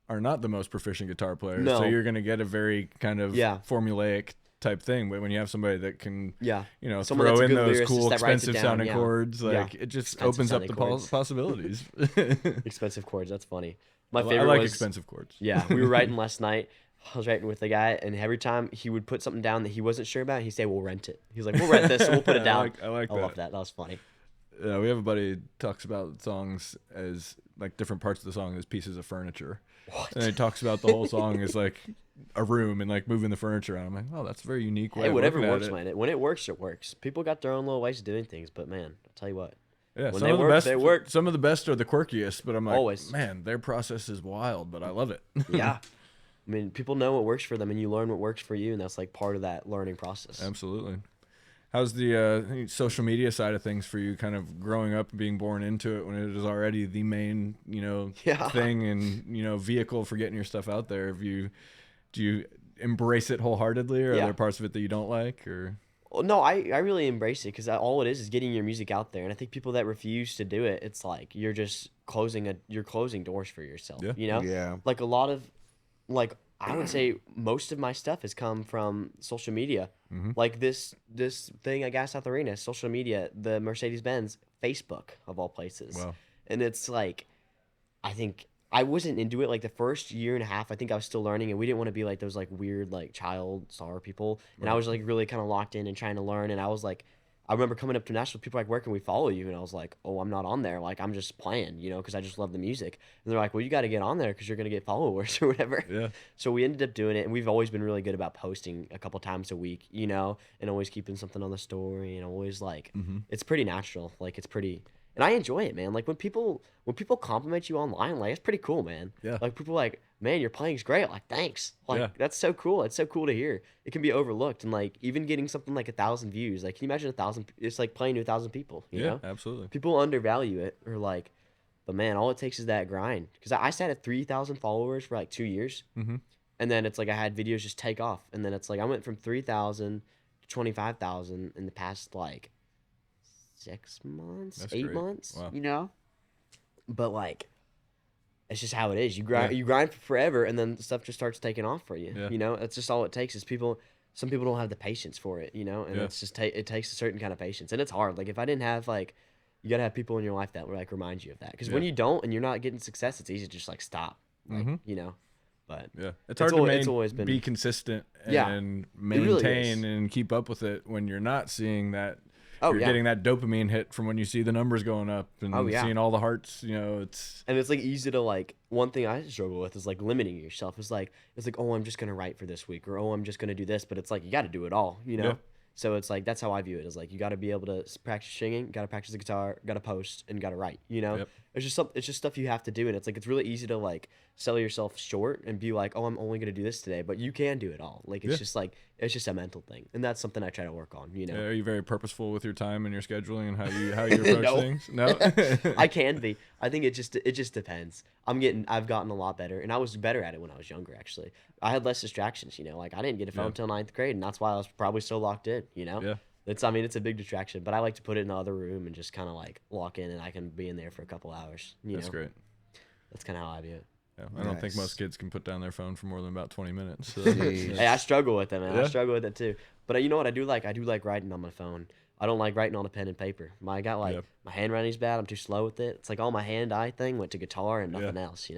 are not the most proficient guitar players. No. So you're going to get a very kind of formulaic type thing. But when you have somebody that can, Someone throw that's a in good those lyricist cool, that writes it expensive down, sounding chords, like it just Expensive opens up sounding the chords. possibilities. Expensive chords. That's funny. My I favorite like was expensive chords. Yeah, we were writing last night. I was writing with a guy, and every time he would put something down that he wasn't sure about, he'd say, "We'll rent it." He was like, "We'll rent this. We'll put it down." I like I that. love that. That was funny. Yeah, we have a buddy who talks about songs as like different parts of the song as pieces of furniture. What? And he talks about the whole song as like a room and like moving the furniture around. I'm like, oh, that's a very unique way. Hey, of whatever looking at works, it. man. When it works, it works. People got their own little ways of doing things, but man, I'll tell you what. Yeah, When some they of the work, best. they work. Some of the best are the quirkiest, but I'm like, Always. man, their process is wild, but I love it. Yeah. I mean, people know what works for them, and you learn what works for you, and that's like part of that learning process. Absolutely. How's the social media side of things for you? Kind of growing up and being born into it when it is already the main, thing and vehicle for getting your stuff out there. Do you embrace it wholeheartely, or are there parts of it that you don't like? Or Well, no, I really embrace it because all it is getting your music out there, and I think people that refuse to do it, it's like you're just closing doors for yourself. Yeah. Yeah. Like a lot of, like I would say most of my stuff has come from social media. Like this thing at Gas South Arena, social media, the Mercedes-Benz, Facebook of all places. Wow. And it's like, I think I wasn't into it like the first year and a half. I think I was still learning, and we didn't want to be like those like weird like child star people. And I was like really kind of locked in and trying to learn. And I was like, I remember coming up to Nashville, people were like, "Where can we follow you?" And I was like, "Oh, I'm not on there. Like I'm just playing, because I just love the music." And they're like, "Well, you got to get on there because you're gonna get followers or whatever." Yeah. So we ended up doing it, and we've always been really good about posting a couple times a week, and always keeping something on the story, and always like it's pretty natural, like it's pretty. And I enjoy it, man. Like when people compliment you online, like it's pretty cool, man. Yeah. Like people are like, "Man, your playing's great." Like, thanks. Like Yeah. that's so cool. It's so cool to hear. It can be overlooked, and like even getting something like 1,000 views. Like, can you imagine 1,000? It's like playing to 1,000 people. You know? Absolutely. People undervalue it, or like, but man, all it takes is that grind. Because I sat at 3,000 followers for like 2 years, and then it's like I had videos just take off, and then it's like I went from 3,000 to 25,000 in the past like 6 months, That's 8 great. months. Wow. But like, it's just how it is. You grind for forever, and then stuff just starts taking off for you. Yeah. That's just all it takes. Is some people don't have the patience for it. And it's just it takes a certain kind of patience, and it's hard. Like if I didn't have like, you gotta have people in your life that will like remind you of that. Because when you don't and you're not getting success, it's easy to just like stop. Like, But Yeah, it's hard to always been be consistent Yeah, and really maintain is. and keep up with it when you're not seeing that. Oh, you're yeah. getting that dopamine hit from when you see the numbers going up and Oh, yeah. seeing all the hearts. It's And it's like easy to like, one thing I struggle with is like limiting yourself. It's like oh, I'm just gonna write for this week, or oh, I'm just gonna do this. But it's like you got to do it all. Yeah. So it's like that's how I view it. Is like you got to be able to practice singing, got to practice the guitar, got to post, and got to write. Yep. It's just stuff you have to do, and it's like it's really easy to like sell yourself short and be like, oh, I'm only gonna do this today, but you can do it all. Like it's just like it's just a mental thing, and that's something I try to work on. Are you very purposeful with your time and your scheduling and how you approach No. things? No. I can be. I think it just depends. I've gotten a lot better, and I was better at it when I was younger. Actually, I had less distractions. Like I didn't get a phone until 9th grade, and that's why I was probably so locked in. Yeah. It's a big distraction, but I like to put it in the other room and just kind of like lock in, and I can be in there for a couple hours. That's great. That's kind of how I view it. Yeah, I don't think Nice. most kids can put down their phone for more than about 20 minutes. So. Jeez. Hey, I struggle with it, man. Yeah. I struggle with it too. But you know what I do like? I do like writing on my phone. I don't like writing on a pen and paper. I got like my handwriting's bad. I'm too slow with it. It's like all my hand-eye thing went to guitar and nothing else.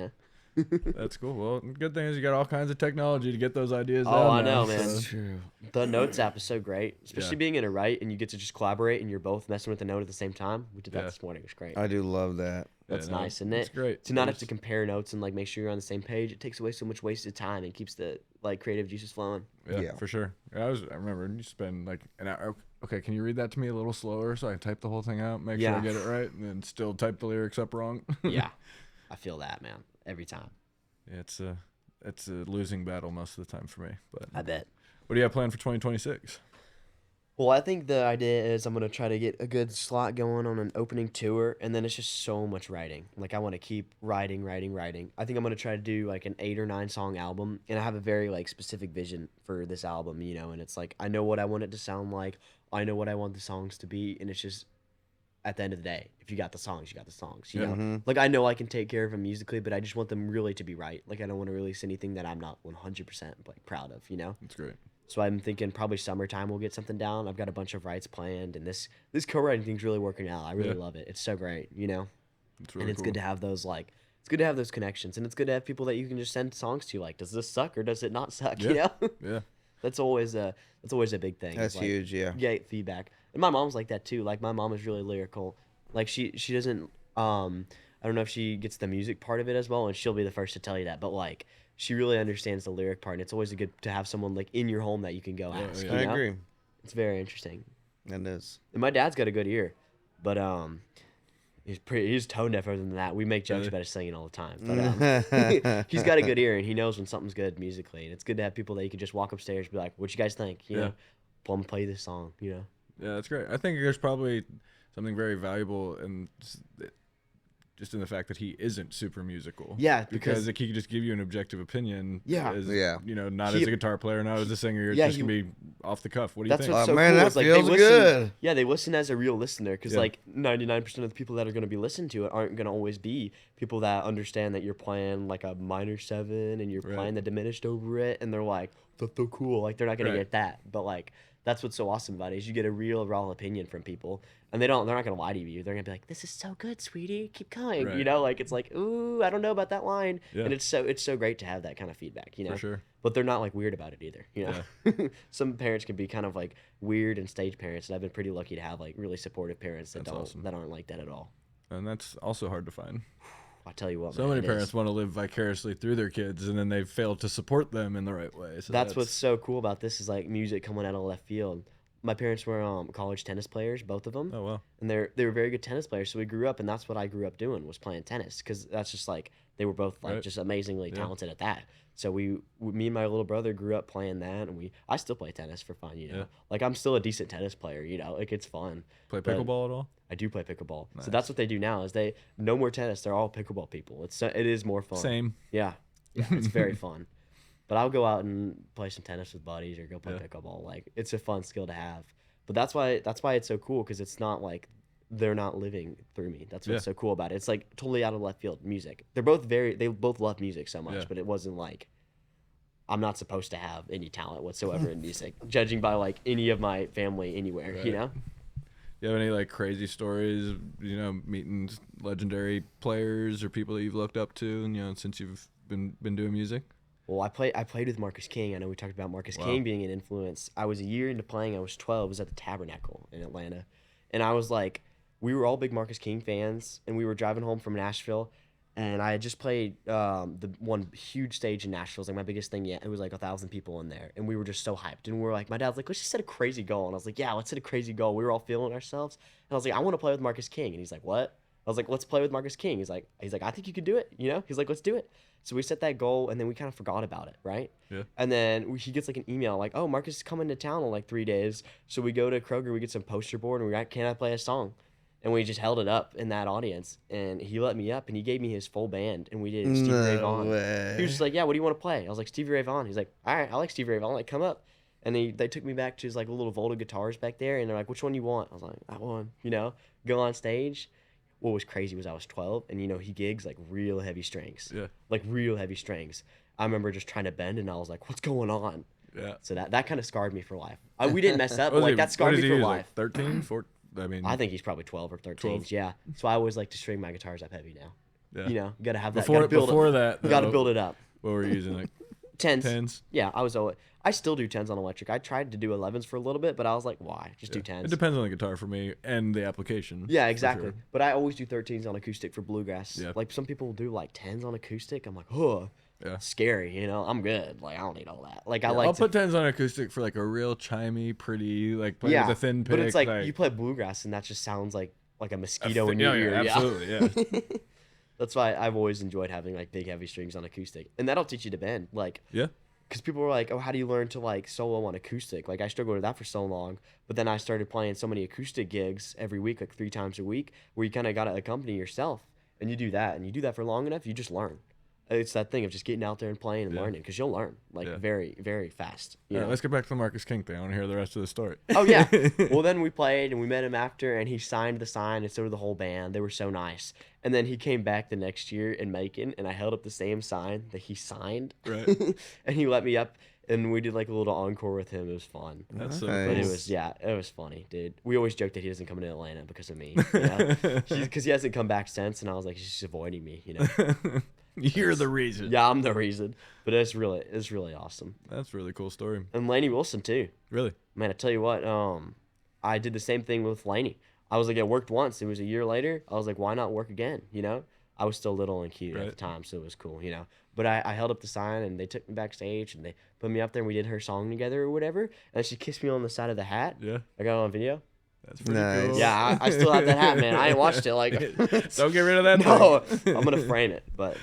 That's cool. Well, good thing is you got all kinds of technology to get those ideas down. Oh, I now, know, man. so- True. The Notes app is so great, especially Yeah. being in a write and you get to just collaborate and you're both messing with the note at the same time. We did that Yeah. this morning. It was great. I do love that. That's Yeah, no, nice, isn't it's it? great. To not have to There's- compare notes and like make sure you're on the same page. It takes away so much wasted time and keeps the like creative juices flowing. Yeah, Yeah. for sure. I remember you spend like an hour. Okay, can you read that to me a little slower so I can type the whole thing out, make sure I Yeah. get it right, and then still type the lyrics up wrong? Yeah, I feel that, man, every time. It's it's a losing battle most of the time for me. But I bet. what do you have planned for 2026? Well, I think the idea is I'm gonna try to get a good slot going on an opening tour, and then it's just so much writing. Like I want to keep writing. I think I'm gonna try to do like an 8 or 9 song album, and I have a very like specific vision for this album, and it's like I know what I want it to sound like, I know what I want the songs to be, and it's just at the end of the day, if you got the songs, you got the songs. You know, like I know I can take care of them musically, but I just want them really to be right. Like I don't want to release anything that I'm not 100% like proud of. That's great. So I'm thinking probably summertime we'll get something down. I've got a bunch of writes planned, and this co-writing thing's really working out. I really love it. It's so great, It's really and it's cool. good to have those it's good to have those connections, and it's good to have people that you can just send songs to. Like, does this suck or does it not suck? You know? Yeah. That's always a big thing. That's is, like, huge, yeah. Get feedback, and my mom's like that too. Like my mom is really lyrical. Like she doesn't I don't know if she gets the music part of it as well, and she'll be the first to tell you that. But like she really understands the lyric part, and it's always good to have someone like in your home that you can go ask. yeah. You I know? agree. It's very interesting. It is. And my dad's got a good ear, but he's tone deaf other than that. We make jokes about his singing all the time, but he's got a good ear and he knows when something's good musically, and it's good to have people that you can just walk upstairs and be like, "What you guys think?" You know, play this song. You know. Yeah, that's great. I think there's probably something very valuable in just in the fact that he isn't super musical. Yeah, because like, he could just give you an objective opinion. Yeah. as, Yeah. Not as a guitar player, not as a singer. It's Yeah, just gonna be off the cuff. What do you That's think? what's so man, cool. that Is, like, feels they listen, good. Yeah, they listen as a real listener because Yeah. like 99% of the people that are going to be listening to it aren't going to always be people that understand that you're playing like a minor 7 and you're playing the diminished over it, and they're like, "That's so cool." Like they're not going to get that, but like that's what's so awesome about it is you get a real raw opinion from people, and they're not going to lie to you. They're going to be like, "This is so good, sweetie. Keep going." Right. You know, like it's like, "Ooh, I don't know about that line," Yeah. and it's so great to have that kind of feedback. You know, For sure. but they're not like weird about it either. You know, some parents can be kind of like weird and stage parents, and I've been pretty lucky to have like really supportive parents that that aren't like that at all. And that's also hard to find. I tell you what, So man, many it parents is. want to live vicariously through their kids, and then they fail to support them in the right way. So That's what's so cool about this is like music coming out of left field. My parents were college tennis players, both of them. Oh wow. And they were very good tennis players, so we grew up, and that's what I grew up doing was playing tennis, because that's just like they were both like just amazingly talented at that. So me and my little brother grew up playing that, and I still play tennis for fun, you know. Like I'm still a decent tennis player, you know. Like it's fun. Play But pickleball at all? I do play pickleball. So that's what they do now is they no more tennis. They're all pickleball people. It is more fun. Same. Yeah, it's very fun. But I'll go out and play some tennis with buddies or go play pickleball. Like it's a fun skill to have. But that's why it's so cool, because it's not like they're not living through me. That's what's so cool about it. It's like totally out of left field music. They both love music so much, but it wasn't like I'm not supposed to have any talent whatsoever in music, judging by like any of my family anywhere, you know? You have any like crazy stories, meeting legendary players or people that you've looked up to, and since you've been doing music? Well, I played with Marcus King. I know we talked about Marcus King being an influence. I was a year into playing. I was 12. I was at the Tabernacle in Atlanta. And I was like, we were all big Marcus King fans, and we were driving home from Nashville. And I had just played the one huge stage in Nashville. It was like my biggest thing yet. It was like 1,000 people in there. And we were just so hyped. And we were like, my dad's like, let's just set a crazy goal. And I was like, yeah, let's set a crazy goal. We were all feeling ourselves. And I was like, I want to play with Marcus King. And he's like, what? I was like, let's play with Marcus King. He's like, I think you could do it. He's like, let's do it. So we set that goal, and then we kind of forgot about it, right? Yeah. And then he gets like an email like, oh, Marcus is coming to town in like 3 days. So we go to Kroger, we get some poster board, and we're like, can I play a song? And we just held it up in that audience, and he let me up, and he gave me his full band, and we did Stevie Ray Vaughan. way. He was just like, yeah, what do you want to play? I was like, Stevie Ray Vaughan. He's like, all right, I like Stevie Ray Vaughan. Like, come up. And they took me back to his like little Volta guitars back there, and they're like, which one you want? I was like, that one, go on stage. What was crazy was I was 12, and he gigs like real heavy strings. Yeah. Like real heavy strings. I remember just trying to bend, and I was like, what's going on? Yeah. So that kind of scarred me for life. We didn't mess up, What but was like that scarred what me does he for use, life. Like 13, 14? I mean, I think he's probably 12 or 13. 12. Yeah. So I always like to string my guitars up heavy now. yeah. You gotta have that. Before gotta build before it, that, you gotta though, build it up. What were you using? Like Tens. tens? Yeah, I still do tens on electric. I tried to do 11s for a little bit, but I was like, why? Just do It tens. depends on the guitar for me and the application. Yeah, for exactly. sure. But I always do 13s on acoustic for bluegrass. Yeah. Like some people will do like 10s on acoustic. I'm like, oh, Yeah. scary. I'm good. Like I don't need all that. Like I Yeah, like I'll to. put tens on acoustic for like a real chimey, pretty, like play with a thin pick. but it's like you play bluegrass and that just sounds like a mosquito in your ear. Absolutely, yeah. That's why I've always enjoyed having like big heavy strings on acoustic, and that'll teach you to bend. Like, Yeah. because people were like, "Oh, how do you learn to like solo on acoustic?" Like I struggled with that for so long, but then I started playing so many acoustic gigs every week, like 3 times a week, where you kind of got to accompany yourself, and you do that for long enough, you just learn. It's that thing of just getting out there and playing and learning, because you'll learn like very, very fast. All right, let's get back to the Marcus King thing. I want to hear the rest of the story. Oh yeah. Well, then we played and we met him after, and he signed the sign, and so did the whole band. They were so nice. And then he came back the next year in Macon, and I held up the same sign that he signed. Right. And he let me up, and we did like a little encore with him. It was fun. That's so Nice. cool. But it was funny, dude. We always joke that he doesn't come to Atlanta because of me, you know? Because he hasn't come back since, and I was like, he's just avoiding me, you know. You're the reason. Yeah, I'm the reason. But it's really awesome. That's a really cool story. And Laney Wilson too. Really? Man, I tell you what, I did the same thing with Laney. I was like, it worked once. It was a year later. I was like, why not work again? You know, I was still little and cute at the time, so it was cool, you know. But I held up the sign, and they took me backstage, and they put me up there, and we did her song together or whatever. And she kissed me on the side of the hat. Yeah. I got it on video. That's pretty Nice. cool. Yeah, I still have that hat, man. I ain't watched it. Like, Don't get rid of that no, thing. I'm gonna frame it. But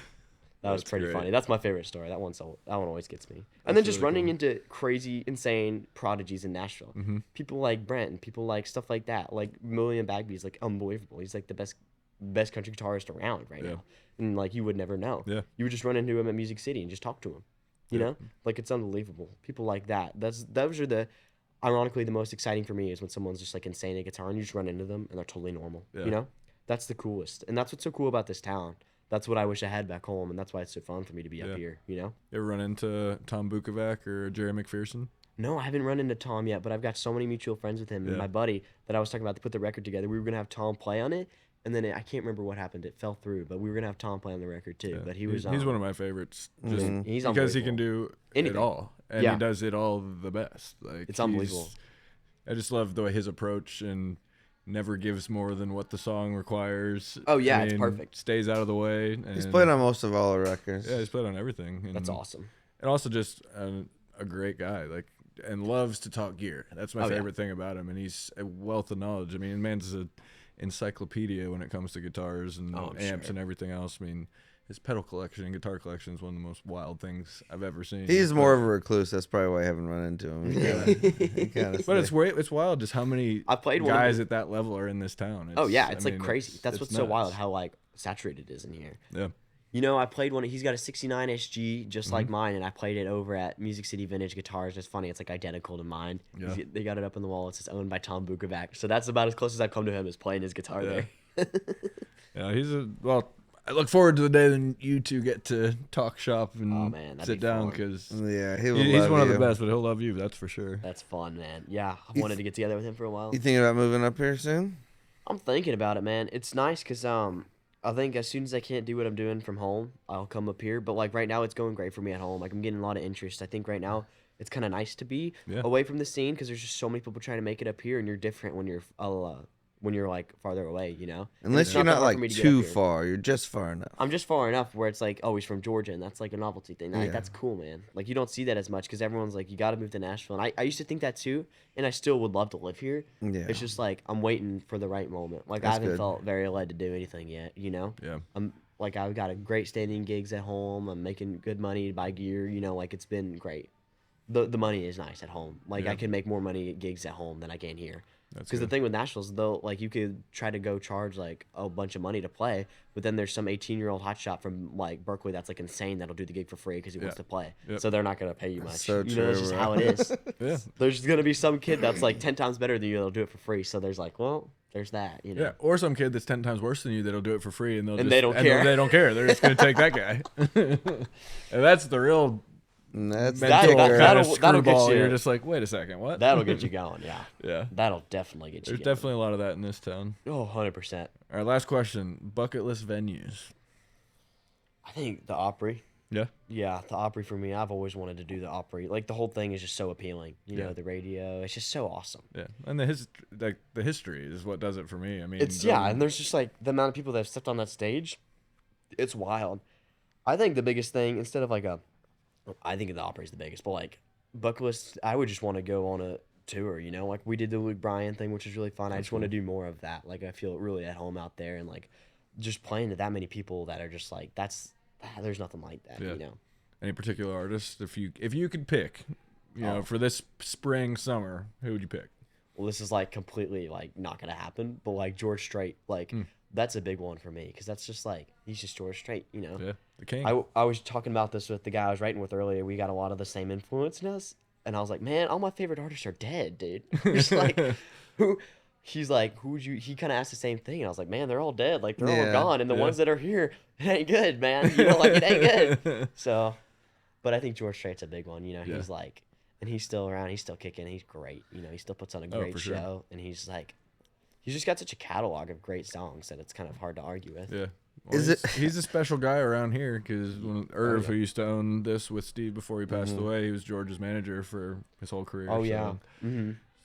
that was That's pretty great. funny. That's my favorite story. That one always gets me. And then just really running cool. into crazy, insane prodigies in Nashville. Mm-hmm. People like Brent and people like stuff like that. Like William Bagby's like unbelievable. He's like the best country guitarist around right now. And like you would never know. Yeah. You would just run into him at Music City and just talk to him. You know? Like it's unbelievable. People like that. Those are the ironically the most exciting for me is when someone's just like insane at guitar and you just run into them and they're totally normal. Yeah. You know? That's the coolest. And that's what's so cool about this town. That's what I wish I had back home, and that's why it's so fun for me to be up here, you know? You ever run into Tom Bukovac or Jerry McPherson? No, I haven't run into Tom yet, but I've got so many mutual friends with him. And my buddy that I was talking about to put the record together, we were going to have Tom play on it, and then I can't remember what happened. It fell through, but we were going to have Tom play on the record too. Yeah. But he was he's one of my favorites, just he's because he unbelievable. can do Anything. it all, and Yeah. he does it all the best. Like It's unbelievable. I just love the way his approach and never gives more than what the song requires. Oh, yeah, I it's mean, perfect. Stays out of the way. And, He's played on most of all the records. Yeah, he's played on everything. And, That's awesome. And also just a great guy, like, and loves to talk gear. That's my favorite thing about him, and he's a wealth of knowledge. I mean, man's an encyclopedia when it comes to guitars and amps and everything else. I mean, his pedal collection and guitar collection is one of the most wild things I've ever seen. He's more of a recluse. That's probably why I haven't run into him. He kinda But it's wild just how many I played one of guys them. at that level are in this town. Oh, yeah, I it's like mean, crazy. That's it's what's so nuts. wild, how like saturated it is in here. Yeah. You know, I played one. He's got a 69 SG just like mine, and I played it over at Music City Vintage Guitars. It's funny. It's like identical to mine. Yeah. They got it up on the wall. It says owned by Tom Bukovac. So that's about as close as I've come to him is playing his guitar there. Yeah, I look forward to the day when you two get to talk shop and Oh, man, that'd sit be down fun. because Yeah, he will he's love one of you. the best, but he'll love you. That's for sure. That's fun, man. Yeah, I wanted to get together with him for a while. You thinking about moving up here soon? I'm thinking about it, man. It's nice because I think as soon as I can't do what I'm doing from home, I'll come up here. But like right now, it's going great for me at home. Like I'm getting a lot of interest. I think right now it's kind of nice to be away from the scene because there's just so many people trying to make it up here, and you're different when you're like farther away, you know. And Unless it's you're that not hard for like me to get too up here. far. You're just far enough. I'm just far enough where it's like, oh, he's from Georgia, and that's like a novelty thing. Like, Yeah. that's cool, man. Like, you don't see that as much because everyone's like, you got to move to Nashville. And I used to think that too, and I still would love to live here. Yeah. It's just like, I'm waiting for the right moment. Like, I That's haven't good. felt very led to do anything yet, you know? Yeah. I'm like, I've got a great standing gigs at home. I'm making good money to buy gear, you know, like, it's been great. The money is nice at home. Like, Yeah. I can make more money at gigs at home than I can here. That's Because the good. thing with Nashville is, though, like, you could try to go charge, like, a bunch of money to play, but then there's some 18-year-old hotshot from, like, Berkeley that's, like, insane that'll do the gig for free because he wants to play. Yep. So they're not going to pay you much. so you know, that's true, just bro. how it is. Yeah. There's going to be some kid that's, like, 10 times better than you that'll do it for free. So there's, like, well, there's that, you know? Yeah, or some kid that's 10 times worse than you that'll do it for free, and they don't care. They don't care. They're just gonna take that guy. And that's the real And that's mental that'll- kind of that'll get screwball. you- You're just like, wait a second, what? That'll get you going, yeah. Yeah. That'll definitely get you There's going. definitely a lot of that in this town. Oh, 100%. All right, last question: bucket list venues. I think the Opry. Yeah. Yeah, the Opry for me. I've always wanted to do the Opry. Like, the whole thing is just so appealing. You know, the radio. It's just so awesome. Yeah, and the history is what does it for me. I mean, It's, yeah, and there's just, like, the amount of people that have stepped on that stage. It's wild. I think the biggest thing, instead of, like, I think the Opry's the biggest, but, like, bucket list, I would just want to go on a tour, you know? Like, we did the Luke Bryan thing, which was really fun. I just want to do more of that. Like, I feel really at home out there and, like, just playing to that many people that are just like there's nothing like that. Yeah. You know. Any particular artist, if you could pick, for this spring summer, who would you pick? Well, this is like completely like not gonna happen, but like George Strait, like that's a big one for me because that's just like he's just George Strait, you know. Yeah, the king. I was talking about this with the guy I was writing with earlier. We got a lot of the same influence in us, and I was like, man, all my favorite artists are dead, dude. Just like who. He's like, who would you? He kind of asked the same thing, and I was like, man, they're all dead, like they're all gone, and the ones that are here, it ain't good, man. You know, like it ain't good. So, but I think George Strait's a big one. You know, he's like, and he's still around, he's still kicking, he's great. You know, he still puts on a great show, and he's like, he's just got such a catalog of great songs that it's kind of hard to argue with. Yeah. Well, he's a special guy around here because when Irv, who used to own this with Steve before he passed away, he was George's manager for his whole career. Oh yeah.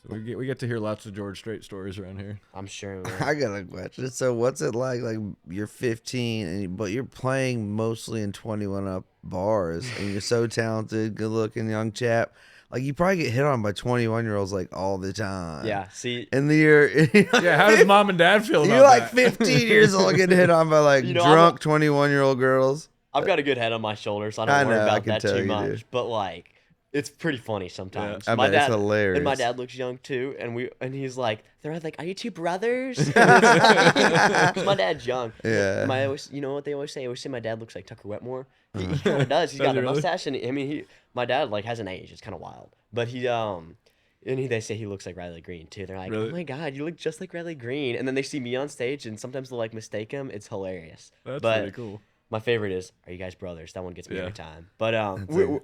So we get to hear lots of George Strait stories around here. I'm sure. Man. I got a question. So what's it like you're 15 but you're playing mostly in 21 up bars and you're so talented, good looking young chap. Like you probably get hit on by 21-year-olds like all the time. Yeah, see. In the year yeah, how does mom and dad feel about you're like that? 15 years old getting hit on by like drunk 21-year-old girls. I've got a good head on my shoulders, so I don't worry about that too much. But like it's pretty funny sometimes. Yeah, I bet it's hilarious. And my dad looks young too, and he's like, they're like, "Are you two brothers?" 'Cause my dad's young. Yeah. You know what they always say? They always say my dad looks like Tucker Wetmore. He kind of does. He's got a mustache, and my dad like hasn't aged. It's kind of wild, but they say he looks like Riley Green too. They're like, "Oh my God, you look just like Riley Green." And then they see me on stage, and sometimes they'll like mistake him. It's hilarious. That's really cool. My favorite is, "Are you guys brothers?" That one gets me every time. But we're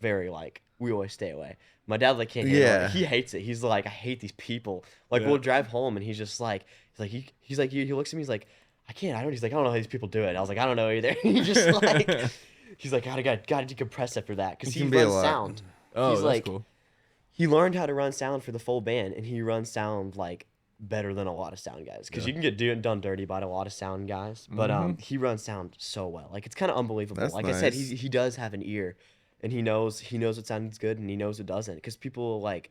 very like. We always stay away. My dad like can't handle it. He hates it. He's like, I hate these people. Like we'll drive home and he's just like, he looks at me. He's like, He's like, I don't know how these people do it. I was like, I don't know either. He's just like, he's like, gotta decompress after that because he runs sound. Oh, he's that's like, cool. He learned how to run sound for the full band, and he runs sound like better than a lot of sound guys because you can get done dirty by a lot of sound guys, but he runs sound so well. Like it's kind of unbelievable. That's like nice. I said, he does have an ear. And he knows what sounds good and he knows what doesn't. Because people like,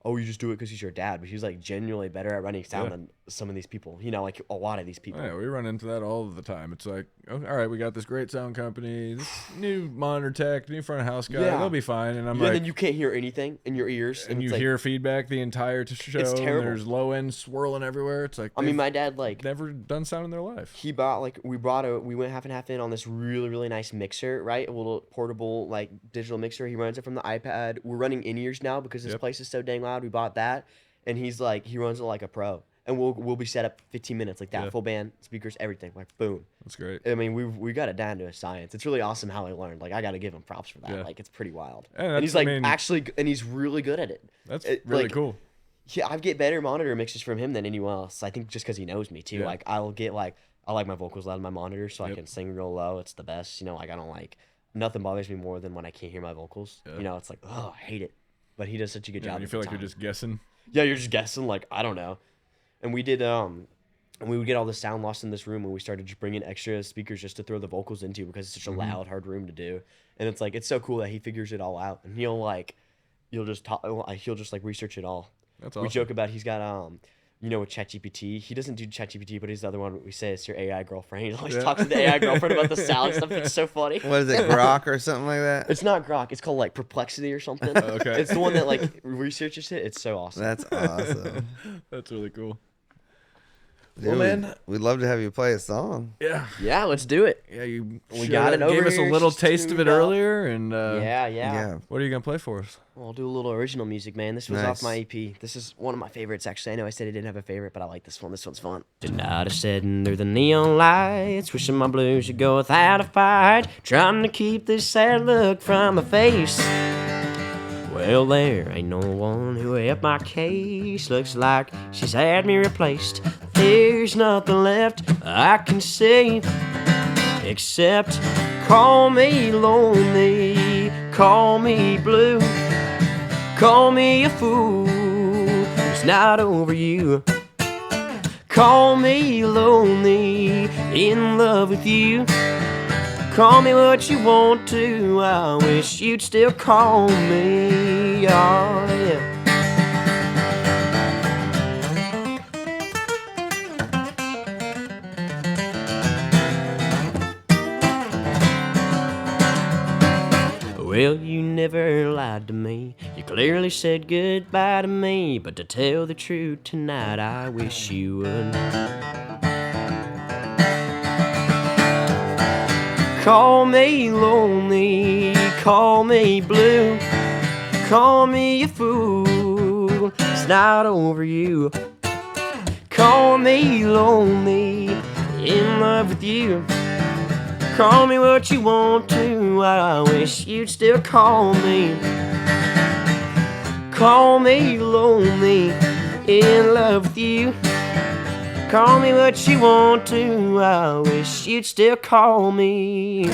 oh, you just do it because he's your dad. But he's like genuinely better at running sound than some of these people. You know, like a lot of these people. Yeah, we run into that all the time. It's like, oh, all right, we got this great sound company, this new monitor tech, new front of house guy. They'll be fine. And I'm like, and then you can't hear anything in your ears. And you hear feedback the entire show. It's terrible. And there's low end swirling everywhere. It's like, I mean, my dad like never done sound in their life. He bought we went half and half in on this really, really nice mixer, right? A little portable like digital mixer. He runs it from the iPad. We're running in-ears now because this place is so dang loud. We bought that. And he's like, he runs it like a pro. And we'll be set up 15 minutes like that. Full band, speakers, everything. Like, boom. That's great. I mean, we got it down to a science. It's really awesome how he learned. Like, I got to give him props for that. Like, it's pretty wild. And he's like, and he's really good at it. That's really cool. Yeah, I get better monitor mixes from him than anyone else. I think just because he knows me, too. Yeah. Like, I like my vocals loud in my monitor so I can sing real low. It's the best. You know, like, I don't like, nothing bothers me more than when I can't hear my vocals. Yeah. You know, it's like, oh, I hate it. But he does such a good job. You feel like you're just guessing? Yeah, you're just guessing, like, I don't know. And we did, and we would get all the sound lost in this room when we started just bringing extra speakers just to throw the vocals into because it's such a loud, hard room to do. And it's like, it's so cool that he figures it all out. And he'll just like research it all. That's awesome. We joke about he's got, with ChatGPT. He doesn't do ChatGPT, but he's the other one we say it's your AI girlfriend. He always talks to the AI girlfriend about the sound stuff. It's so funny. What is it, Grok or something like that? It's not Grok. It's called like Perplexity or something. Okay. It's the one that like researches it. It's so awesome. That's awesome. That's really cool. Dude, well, man, we'd love to have you play a song. Yeah, let's do it. Yeah, we got it over gave us a here, little taste of it earlier, and yeah. What are you gonna play for us? Well, I'll do a little original music, man. This was off my EP. This is one of my favorites, actually. I know I said I didn't have a favorite, but I like this one. This one's fun. Tonight I'm sitting through the neon lights, wishing my blues should go without a fight, trying to keep this sad look from my face. Well, there ain't no one who helped my case. Looks like she's had me replaced. There's nothing left I can say except call me lonely, call me blue, call me a fool who's not over you. Call me lonely, in love with you. Call me what you want to, I wish you'd still call me, oh yeah. Well, you never lied to me. You clearly said goodbye to me. But to tell the truth tonight, I wish you would. Call me lonely, call me blue, call me a fool, it's not over you. Call me lonely, in love with you. Call me what you want to, I wish you'd still call me. Call me lonely, in love with you. Call me what you want to, I wish you'd still call me.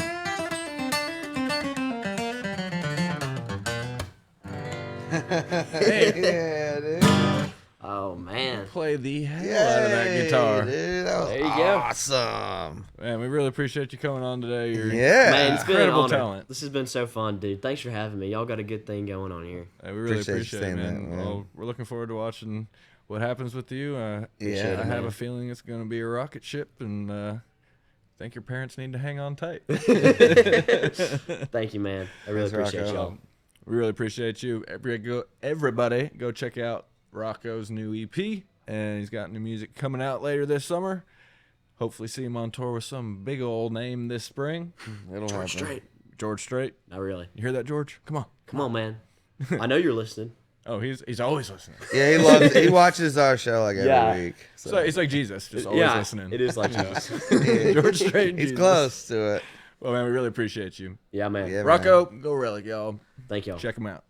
Yeah, dude. Oh, man. Play the hell out of that guitar. Dude, that was There you go. awesome. Man, we really appreciate you coming on today. You're Yeah. Man, it's been an incredible honor. talent. This has been so fun, dude. Thanks for having me. Y'all got a good thing going on here. We really Appreciate you appreciate it, saying man. that, man. Well, we're looking forward to watching what happens with you. I Yeah. have a feeling it's going to be a rocket ship, and I think your parents need to hang on tight. Thank you, man. I really Thanks, appreciate Rocco. y'all. We really appreciate you. Everybody, go check out Rocco's new EP, and he's got new music coming out later this summer. Hopefully see him on tour with some big old name this spring. It'll George happen. Strait. George Strait. Not really. You hear that, George? Come on. Come on, man. I know you're listening. Oh, he's always listening. Yeah, he watches our show like every Yeah. week. So he's like Jesus, just always Yeah, listening. it is like Jesus. George Strait and He's Jesus. close to it. Well, man, we really appreciate you. Yeah, man. Yeah, man. Rocco Gorelik, y'all. Thank y'all. Check him out.